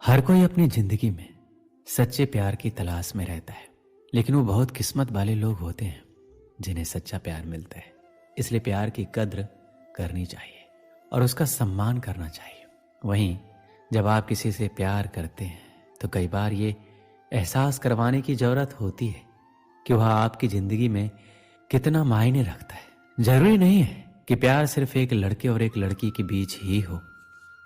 हर कोई अपनी जिंदगी में सच्चे प्यार की तलाश में रहता है, लेकिन वो बहुत किस्मत वाले लोग होते हैं जिन्हें सच्चा प्यार मिलता है। इसलिए प्यार की कद्र करनी चाहिए और उसका सम्मान करना चाहिए। वहीं जब आप किसी से प्यार करते हैं तो कई बार ये एहसास करवाने की जरूरत होती है कि वह आपकी जिंदगी में कितना मायने रखता है। जरूरी नहीं है कि प्यार सिर्फ एक लड़के और एक लड़की के बीच ही हो।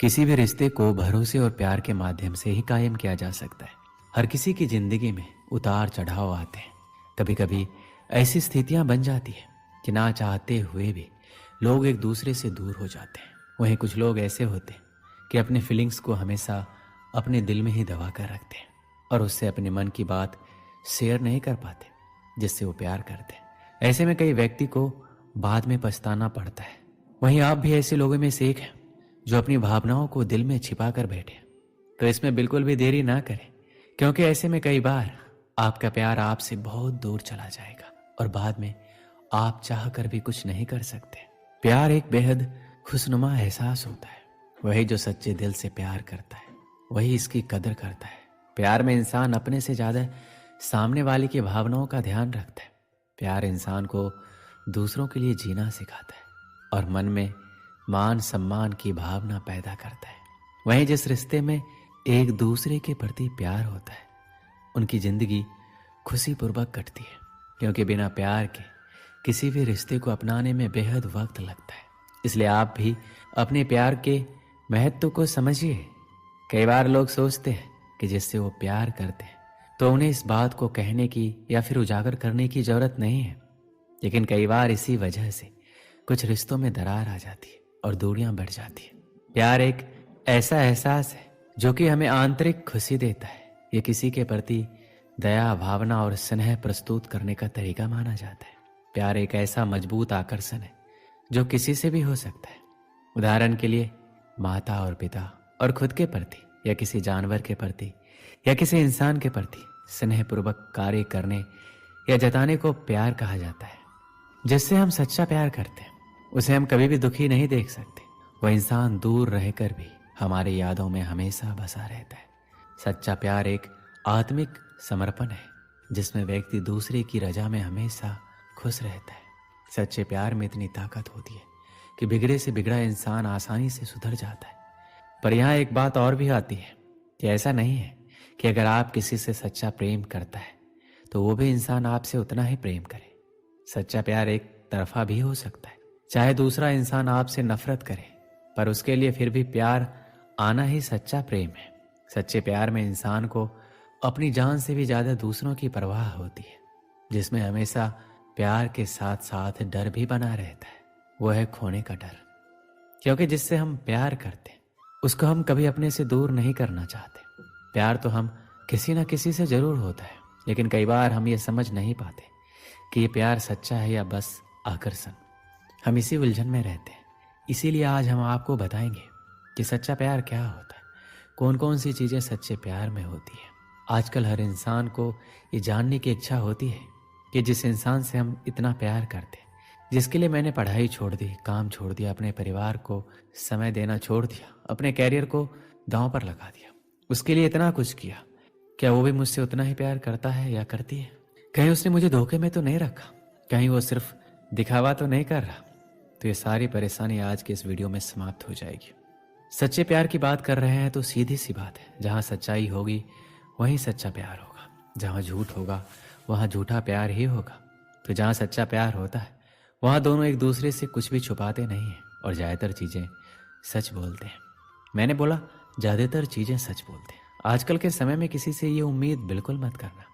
किसी भी रिश्ते को भरोसे और प्यार के माध्यम से ही कायम किया जा सकता है। हर किसी की जिंदगी में उतार चढ़ाव आते हैं। कभी कभी ऐसी स्थितियां बन जाती है कि ना चाहते हुए भी लोग एक दूसरे से दूर हो जाते हैं। वहीं कुछ लोग ऐसे होते हैं कि अपने फीलिंग्स को हमेशा अपने दिल में ही दबा कर रखते हैं और उससे अपने मन की बात शेयर नहीं कर पाते जिससे वो प्यार करते हैं। ऐसे में कई व्यक्ति को बाद में पछताना पड़ता है। वहीं आप भी ऐसे लोगों में से एक हैं जो अपनी भावनाओं को दिल में छिपा कर बैठे। तो इसमें बिल्कुल भी देरी ना करें, क्योंकि ऐसे में कई बार आपका प्यार आपसे बहुत दूर चला जाएगा और बाद में आप चाह कर भी कुछ नहीं कर सकते। प्यार एक बेहद खुशनुमा एहसास होता है। वही जो सच्चे दिल से प्यार करता है वही इसकी कदर करता है। प्यार में इंसान अपने से ज्यादा सामने वाले की भावनाओं का ध्यान रखता है। प्यार इंसान को दूसरों के लिए जीना सिखाता है और मन में मान सम्मान की भावना पैदा करता है। वहीं जिस रिश्ते में एक दूसरे के प्रति प्यार होता है उनकी जिंदगी खुशीपूर्वक कटती है, क्योंकि बिना प्यार के किसी भी रिश्ते को अपनाने में बेहद वक्त लगता है। इसलिए आप भी अपने प्यार के महत्व को समझिए। कई बार लोग सोचते हैं कि जिससे वो प्यार करते हैं तो उन्हें इस बात को कहने की या फिर उजागर करने की जरूरत नहीं है, लेकिन कई बार इसी वजह से कुछ रिश्तों में दरार आ जाती है और दूरियां बढ़ जाती है। प्यार एक ऐसा एहसास है जो कि हमें आंतरिक खुशी देता है। ये किसी के प्रति दया, भावना और स्नेह प्रस्तुत करने का तरीका माना जाता है। प्यार एक ऐसा मजबूत आकर्षण है जो किसी से भी हो सकता है। उदाहरण के लिए माता और पिता और खुद के प्रति या किसी जानवर के प्रति या किसी इंसान के प्रति स्नेहपूर्वक कार्य करने या जताने को प्यार कहा जाता है। जिससे हम सच्चा प्यार करते हैं उसे हम कभी भी दुखी नहीं देख सकते। वह इंसान दूर रहकर भी हमारी यादों में हमेशा बसा रहता है। सच्चा प्यार एक आत्मिक समर्पण है जिसमें व्यक्ति दूसरे की रजा में हमेशा खुश रहता है। सच्चे प्यार में इतनी ताकत होती है कि बिगड़े से बिगड़ा इंसान आसानी से सुधर जाता है। पर यहाँ एक बात और भी आती है कि ऐसा नहीं है कि अगर आप किसी से सच्चा प्रेम करता है तो वो भी इंसान आपसे उतना ही प्रेम करे। सच्चा प्यार एक तरफा भी हो सकता है। चाहे दूसरा इंसान आपसे नफरत करे, पर उसके लिए फिर भी प्यार आना ही सच्चा प्रेम है। सच्चे प्यार में इंसान को अपनी जान से भी ज्यादा दूसरों की परवाह होती है, जिसमें हमेशा प्यार के साथ साथ डर भी बना रहता है। वो है खोने का डर, क्योंकि जिससे हम प्यार करते हैं उसको हम कभी अपने से दूर नहीं करना चाहते। प्यार तो हम किसी ना किसी से जरूर होता है, लेकिन कई बार हम ये समझ नहीं पाते कि ये प्यार सच्चा है या बस आकर्षण। हम इसी उलझन में रहते हैं। इसीलिए आज हम आपको बताएंगे कि सच्चा प्यार क्या होता है, कौन कौन सी चीजें सच्चे प्यार में होती है। आजकल हर इंसान को ये जानने की इच्छा होती है कि जिस इंसान से हम इतना प्यार करते हैं, जिसके लिए मैंने पढ़ाई छोड़ दी, काम छोड़ दिया, अपने परिवार को समय देना छोड़ दिया, अपने कैरियर को दांव पर लगा दिया, उसके लिए इतना कुछ किया, क्या वो भी मुझसे उतना ही प्यार करता है या करती है? कहीं उसने मुझे धोखे में तो नहीं रखा? कहीं वो सिर्फ दिखावा तो नहीं कर रहा? तो ये सारी परेशानी आज के इस वीडियो में समाप्त हो जाएगी। सच्चे प्यार की बात कर रहे हैं तो सीधी सी बात है, जहां सच्चाई होगी वहीं सच्चा प्यार होगा, जहां झूठ होगा वहां झूठा प्यार ही होगा। तो जहां सच्चा प्यार होता है वहां दोनों एक दूसरे से कुछ भी छुपाते नहीं हैं और ज्यादातर चीजें सच बोलते हैं। मैंने बोला ज्यादातर चीजें सच बोलते हैं। आजकल के समय में किसी से ये उम्मीद बिल्कुल मत करना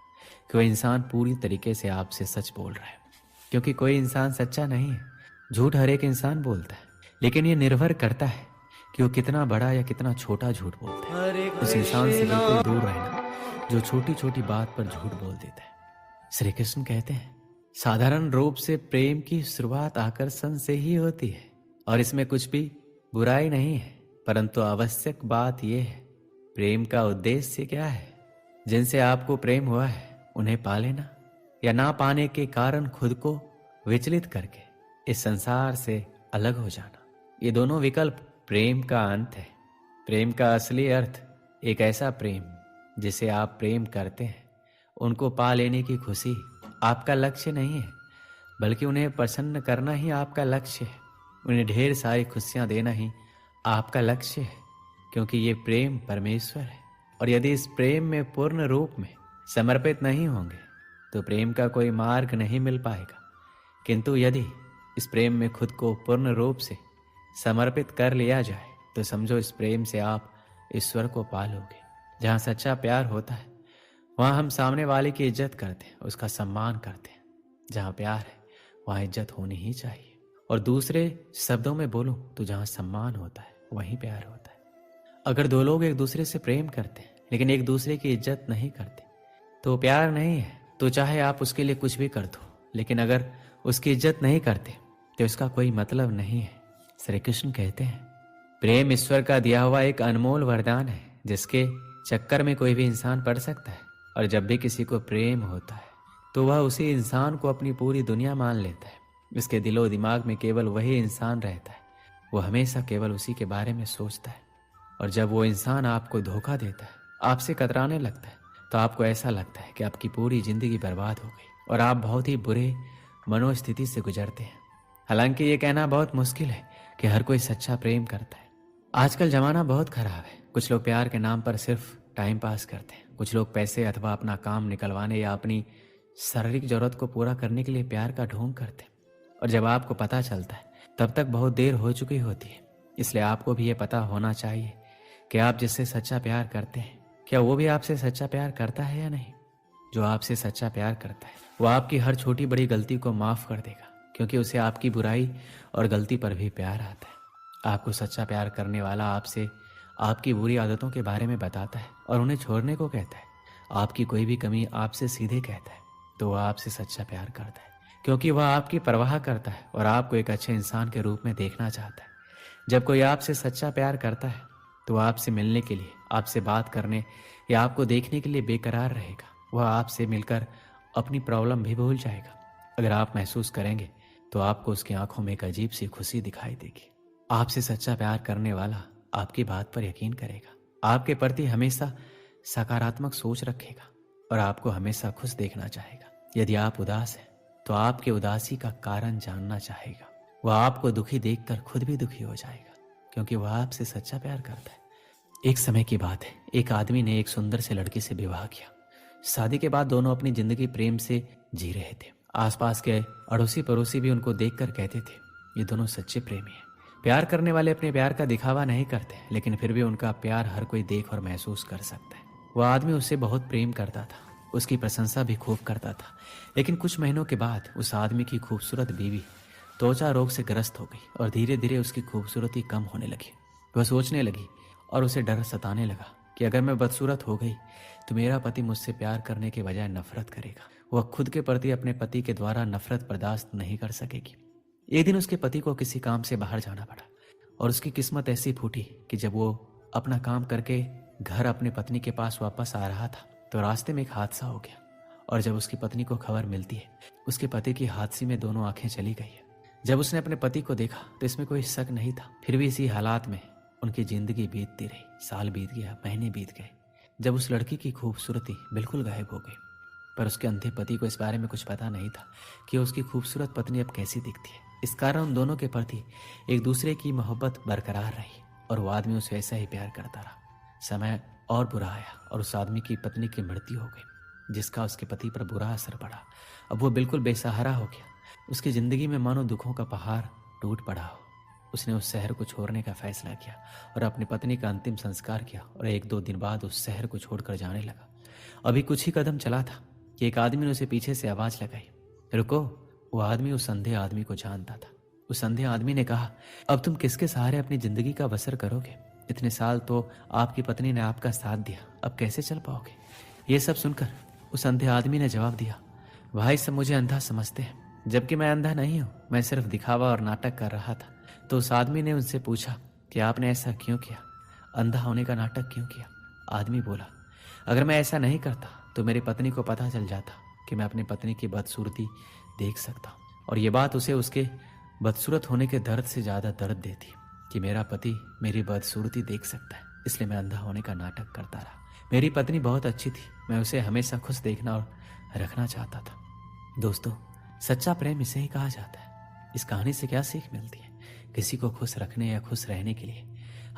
कि वह इंसान पूरी तरीके से आपसे सच बोल रहा है, क्योंकि कोई इंसान सच्चा नहीं है। झूठ हर एक इंसान बोलता है, लेकिन ये निर्भर करता है कि वो कितना बड़ा या कितना छोटा झूठ बोलता है। उस इंसान से बिल्कुल दूर रहना जो छोटी छोटी बात पर झूठ बोल देता है। श्री कृष्ण कहते हैं, साधारण रूप से प्रेम की शुरुआत आकर्षण से ही होती है और इसमें कुछ भी बुराई नहीं है, परंतु आवश्यक बात यह है प्रेम का उद्देश्य क्या है। जिनसे आपको प्रेम हुआ है उन्हें पा लेना या ना पाने के कारण खुद को विचलित करके इस संसार से अलग हो जाना, ये दोनों विकल्प प्रेम का अंत है। प्रेम का असली अर्थ एक ऐसा प्रेम जिसे आप प्रेम करते हैं, उनको पा लेने की खुशी आपका लक्ष्य नहीं है, बल्कि उन्हें प्रसन्न करना ही आपका लक्ष्य है। उन्हें ढेर सारी खुशियां देना ही आपका लक्ष्य है, क्योंकि ये प्रेम परमेश्वर है। और यदि इस प्रेम में पूर्ण रूप में समर्पित नहीं होंगे तो प्रेम का कोई मार्ग नहीं मिल पाएगा। किंतु यदि इस प्रेम में खुद को पूर्ण रूप से समर्पित कर लिया जाए तो समझो इस प्रेम से आप ईश्वर को पालोगे। जहाँ सच्चा प्यार होता है वहाँ हम सामने वाले की इज्जत करते हैं, उसका सम्मान करते हैं। जहाँ प्यार है वहाँ इज्जत होनी ही चाहिए। और दूसरे शब्दों में बोलूं तो जहाँ सम्मान होता है वहीं प्यार होता है। अगर दो लोग एक दूसरे से प्रेम करते हैं लेकिन एक दूसरे की इज्जत नहीं करते तो प्यार नहीं है। तो चाहे आप उसके लिए कुछ भी कर दो, लेकिन अगर उसकी इज्जत नहीं करते तो इसका कोई मतलब नहीं है। श्री कृष्ण कहते हैं, प्रेम ईश्वर का दिया हुआ एक अनमोल वरदान है जिसके चक्कर में कोई भी इंसान पड़ सकता है। और जब भी किसी को प्रेम होता है तो वह उसी इंसान को अपनी पूरी दुनिया मान लेता है। इसके दिलो दिमाग में केवल वही इंसान रहता है, वो हमेशा केवल उसी के बारे में सोचता है। और जब वो इंसान आपको धोखा देता है, आपसे कतराने लगता है, तो आपको ऐसा लगता है कि आपकी पूरी जिंदगी बर्बाद हो गई और आप बहुत ही बुरे मनोस्थिति से गुजरते हैं। हालांकि ये कहना बहुत मुश्किल है कि हर कोई सच्चा प्रेम करता है। आजकल जमाना बहुत खराब है। कुछ लोग प्यार के नाम पर सिर्फ टाइम पास करते हैं। कुछ लोग पैसे अथवा अपना काम निकलवाने या अपनी शारीरिक जरूरत को पूरा करने के लिए प्यार का ढोंग करते हैं। और जब आपको पता चलता है तब तक बहुत देर हो चुकी होती है। इसलिए आपको भी ये पता होना चाहिए कि आप जिससे सच्चा प्यार करते हैं, क्या वो भी आपसे सच्चा प्यार करता है या नहीं। जो आपसे सच्चा प्यार करता है वो आपकी हर छोटी बड़ी गलती को माफ कर देगा, क्योंकि उसे आपकी बुराई और गलती पर भी प्यार आता है। आपको सच्चा प्यार करने वाला आपसे आपकी बुरी आदतों के बारे में बताता है और उन्हें छोड़ने को कहता है। आपकी कोई भी कमी आपसे सीधे कहता है तो वह आपसे सच्चा प्यार करता है, क्योंकि वह आपकी परवाह करता है और आपको एक अच्छे इंसान के रूप में देखना चाहता है। जब कोई आपसे सच्चा प्यार करता है तो वह आपसे मिलने के लिए, आपसे बात करने या आपको देखने के लिए बेकरार रहेगा। वह आपसे मिलकर अपनी प्रॉब्लम भी भूल जाएगा। अगर आप महसूस करेंगे तो आपको उसकी आंखों में एक अजीब सी खुशी दिखाई देगी। आपसे सच्चा प्यार करने वाला आपकी बात पर यकीन करेगा, आपके प्रति हमेशा सकारात्मक सोच रखेगा और आपको हमेशा खुश देखना चाहेगा। यदि आप उदास हैं तो आपके उदासी का कारण जानना चाहेगा। वह आपको दुखी देखकर खुद भी दुखी हो जाएगा, क्योंकि वह आपसे सच्चा प्यार करता है। एक समय की बात है, एक आदमी ने एक सुंदर से लड़की से विवाह किया। शादी के बाद दोनों अपनी जिंदगी प्रेम से जी रहे थे। आसपास के अड़ोसी पड़ोसी भी उनको देखकर कहते थे, ये दोनों सच्चे प्रेमी हैं। प्यार करने वाले अपने प्यार का दिखावा नहीं करते, लेकिन फिर भी उनका प्यार हर कोई देख और महसूस कर सकता है। वह आदमी उससे बहुत प्रेम करता था, उसकी प्रशंसा भी खूब करता था। लेकिन कुछ महीनों के बाद उस आदमी की खूबसूरत बीवी त्वचा रोग से ग्रस्त हो गई और धीरे धीरे उसकी खूबसूरती कम होने लगी। वह सोचने लगी और उसे डर सताने लगा कि अगर मैं बदसूरत हो गई तो मेरा पति मुझसे प्यार करने के बजाय नफरत करेगा। वह खुद के प्रति अपने पति के द्वारा नफरत बर्दाश्त नहीं कर सकेगी। एक दिन उसके पति को किसी काम से बाहर जाना पड़ा और उसकी किस्मत ऐसी फूटी कि जब वो अपना काम करके घर अपने पत्नी के पास वापस आ रहा था तो रास्ते में एक हादसा हो गया। और जब उसकी पत्नी को खबर मिलती है, उसके पति की हादसे में दोनों आंखें चली गई है। जब उसने अपने पति को देखा तो इसमें कोई शक नहीं था। फिर भी इसी हालात में उनकी जिंदगी बीतती रही। साल बीत गया, महीने बीत गए। जब उस लड़की की खूबसूरती बिल्कुल गायब हो गई, पर उसके अंधे पति को इस बारे में कुछ पता नहीं था कि उसकी खूबसूरत पत्नी अब कैसी दिखती है। इस कारण उन दोनों के प्रति एक दूसरे की मोहब्बत बरकरार रही और वो आदमी उसे ऐसा ही प्यार करता रहा। समय और बुरा आया और उस आदमी की पत्नी की मृत्यु हो गई, जिसका उसके पति पर बुरा असर पड़ा। अब वो बिल्कुल बेसहारा हो गया। उसकी जिंदगी में मानो दुखों का पहाड़ टूट पड़ा हो। उसने उस शहर को छोड़ने का फैसला किया और अपनी पत्नी का अंतिम संस्कार किया और 1-2 दिन बाद उस शहर को छोड़कर जाने लगा। अभी कुछ ही कदम चला था कि एक आदमी ने उसे पीछे से आवाज लगाई, रुको। वो आदमी उस अंधे आदमी को जानता था। उस अंधे आदमी ने कहा, अब तुम किसके सहारे अपनी जिंदगी का बसर करोगे? इतने साल तो आपकी पत्नी ने आपका साथ दिया, अब कैसे चल पाओगे? ये सब सुनकर उस अंधे आदमी ने जवाब दिया, भाई सब मुझे अंधा समझते हैं, जबकि मैं अंधा नहीं हूँ। मैं सिर्फ दिखावा और नाटक कर रहा था। तो उस आदमी ने उनसे पूछा कि आपने ऐसा क्यों किया? अंधा होने का नाटक क्यों किया? आदमी बोला, अगर मैं ऐसा नहीं करता तो मेरी पत्नी को पता चल जाता कि मैं अपनी पत्नी की बदसूरती देख सकता, और ये बात उसे उसके बदसूरत होने के दर्द से ज़्यादा दर्द देती कि मेरा पति मेरी बदसूरती देख सकता है। इसलिए मैं अंधा होने का नाटक करता रहा। मेरी पत्नी बहुत अच्छी थी, मैं उसे हमेशा खुश देखना और रखना चाहता था। दोस्तों, सच्चा प्रेम इसे ही कहा जाता है। इस कहानी से क्या सीख मिलती है? किसी को खुश रखने या खुश रहने के लिए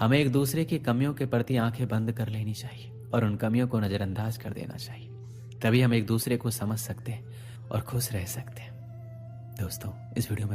हमें एक दूसरे की कमियों के प्रति आंखें बंद कर लेनी चाहिए और उन कमियों को नज़रअंदाज कर देना चाहिए। तभी हम एक दूसरे को समझ सकते हैं और खुश रह सकते हैं। दोस्तों, इस वीडियो में